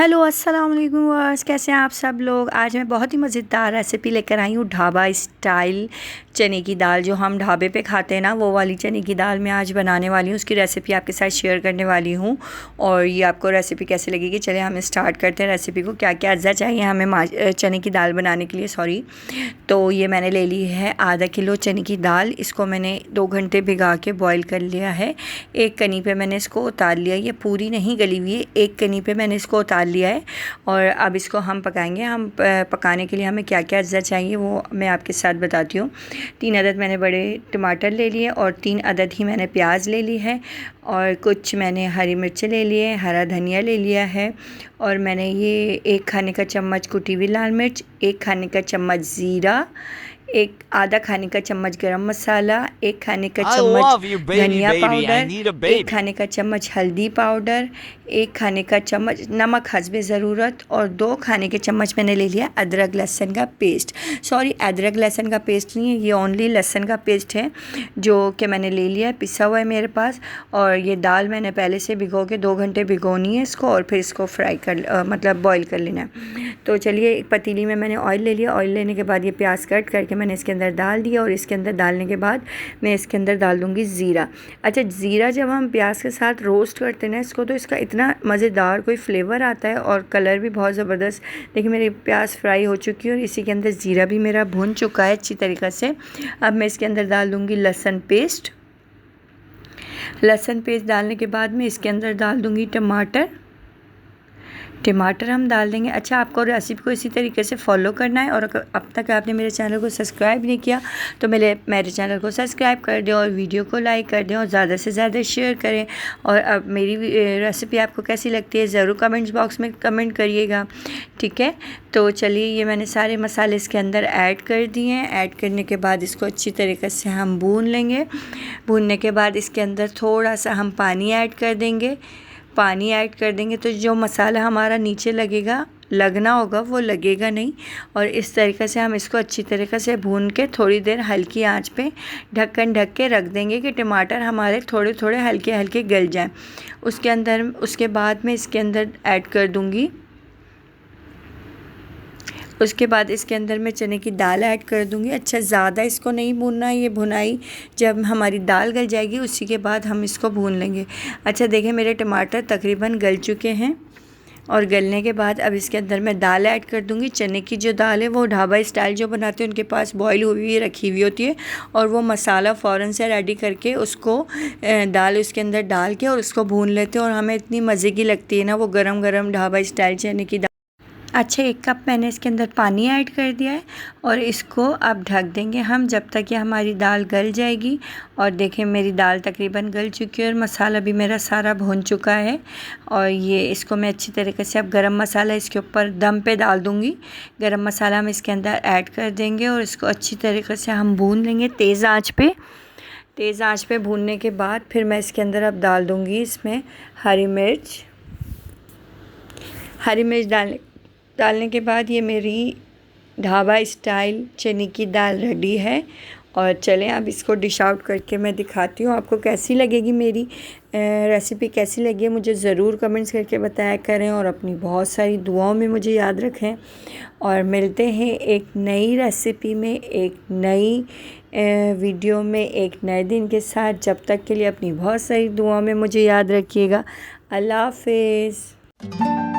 Hello अस्सलाम वालेकुम viewers, कैसे हैं आप सब लोग। आज मैं बहुत ही मज़ेदार रेसिपी लेकर आई हूँ। ढाबा स्टाइल चने की दाल, जो हम ढाबे पे खाते हैं ना, वो वाली चने की दाल मैं आज बनाने वाली हूँ। उसकी रेसिपी आपके साथ शेयर करने वाली हूँ और ये आपको रेसिपी कैसे लगेगी, चलिए हम स्टार्ट करते हैं रेसिपी को। क्या क्या अज्जा चाहिए हमें चने की दाल बनाने के लिए, तो ये मैंने ले ली है आधा किलो चने की दाल। इसको मैंने 2 घंटे भिगा के बॉईल कर लिया है। एक कनी पे मैंने इसको उतार लिया, ये पूरी नहीं गली हुई है, एक कनी पे मैंने इसको उतार लिया है। और अब इसको हम पकाएंगे। हम पकाने के लिए हमें क्या क्या अज्जा चाहिए वो मैं आपके साथ बताती हूँ। 3 अदद मैंने बड़े टमाटर ले लिए और 3 अदद ही मैंने प्याज ले ली है और कुछ मैंने हरी मिर्च ले लिए, हरा धनिया ले लिया है और मैंने ये 1 खाने का चम्मच कुटी हुई लाल मिर्च, 1 खाने का चम्मच ज़ीरा, एक आधा खाने का चम्मच गरम मसाला, 1 खाने का चम्मच धनिया पाउडर, 1 खाने का चम्मच हल्दी पाउडर, 1 खाने का चम्मच नमक हस्बे ज़रूरत और 2 खाने के चम्मच मैंने ले लिया अदरक लहसुन का पेस्ट। अदरक लहसुन का पेस्ट नहीं है, ये ओनली लहसुन का पेस्ट है जो कि मैंने ले लिया है, पिसा हुआ है मेरे पास। और ये दाल मैंने पहले से भिगो के 2 घंटे भिगोनी है इसको और फिर इसको मतलब बॉईल कर लेना है। तो चलिए, एक पतीली में मैंने ऑयल ले लिया। ऑयल लेने के बाद ये प्याज कट करके मैंने इसके अंदर डाल दिया और इसके अंदर डालने के बाद मैं इसके अंदर डाल दूँगी ज़ीरा। अच्छा, ज़ीरा जब हम प्याज के साथ रोस्ट करते हैं ना इसको, तो इसका इतना मज़ेदार कोई फ्लेवर आता है और कलर भी बहुत ज़बरदस्त। देखिए मेरी प्याज फ्राई हो चुकी है और इसी के अंदर ज़ीरा भी मेरा भुन चुका है अच्छी तरीक़े से। अब मैं इसके अंदर डाल दूँगी लहसुन पेस्ट। लहसुन पेस्ट डालने के बाद मैं इसके अंदर डाल दूँगी टमाटर हम डाल देंगे। अच्छा, आपको रेसिपी को इसी तरीके से फॉलो करना है और अब तक आपने मेरे चैनल को सब्सक्राइब नहीं किया तो मेरे चैनल को सब्सक्राइब कर दें और वीडियो को लाइक कर दें और ज़्यादा से ज़्यादा शेयर करें। और अब मेरी रेसिपी आपको कैसी लगती है ज़रूर कमेंट्स बॉक्स में कमेंट करिएगा, ठीक है। तो चलिए, ये मैंने सारे मसाले इसके अंदर ऐड कर दिए हैं। ऐड करने के बाद इसको अच्छी तरीके से हम भून लेंगे। भूनने के बाद इसके अंदर थोड़ा सा हम पानी ऐड कर देंगे। पानी ऐड कर देंगे तो जो मसाला हमारा नीचे लगना होगा वो लगेगा नहीं। और इस तरीके से हम इसको अच्छी तरीके से भून के थोड़ी देर हल्की आंच पे ढक्कन ढक के रख देंगे कि टमाटर हमारे थोड़े थोड़े हल्के हल्के गल जाएं। उसके बाद मैं इसके अंदर ऐड कर दूंगी। उसके बाद इसके अंदर मैं चने की दाल ऐड कर दूंगी। अच्छा, ज़्यादा इसको नहीं भूनना है, ये भुनाई जब हमारी दाल गल जाएगी उसी के बाद हम इसको भून लेंगे। अच्छा, देखें मेरे टमाटर तकरीबन गल चुके हैं और गलने के बाद अब इसके अंदर मैं दाल ऐड कर दूंगी। चने की जो दाल है वो ढाबा स्टाइल जो बनाते हैं उनके पास बॉईल हुई रखी हुई होती है और वो मसाला फ़ौरन से रेडी करके उसको दाल उसके अंदर डाल के और उसको भून लेते हैं और हमें इतनी मज़े की लगती है ना वो गरम गरम ढाबा स्टाइल चने की दाल। अच्छा, 1 कप मैंने इसके अंदर पानी ऐड कर दिया है और इसको अब ढक देंगे हम जब तक ये हमारी दाल गल जाएगी। और देखें मेरी दाल तकरीबन गल चुकी है और मसाला भी मेरा सारा भुन चुका है। और ये इसको मैं अच्छी तरीके से अब गरम मसाला इसके ऊपर दम पे डाल दूँगी। गरम मसाला हम इसके अंदर ऐड कर देंगे और इसको अच्छी तरीके से हम भून लेंगे तेज़ आँच पे भूनने के बाद फिर मैं इसके अंदर अब डाल दूँगी इसमें हरी मिर्च डालने के बाद ये मेरी ढाबा स्टाइल चने की दाल रेडी है। और चलें अब इसको डिश आउट करके मैं दिखाती हूँ आपको कैसी लगेगी। मेरी रेसिपी कैसी लगी है मुझे ज़रूर कमेंट्स करके बताया करें और अपनी बहुत सारी दुआओं में मुझे याद रखें। और मिलते हैं एक नई रेसिपी में, एक नई वीडियो में, एक नए दिन के साथ। जब तक के लिए अपनी बहुत सारी दुआओं में मुझे याद रखिएगा। अल्लाह हाफ़िज़।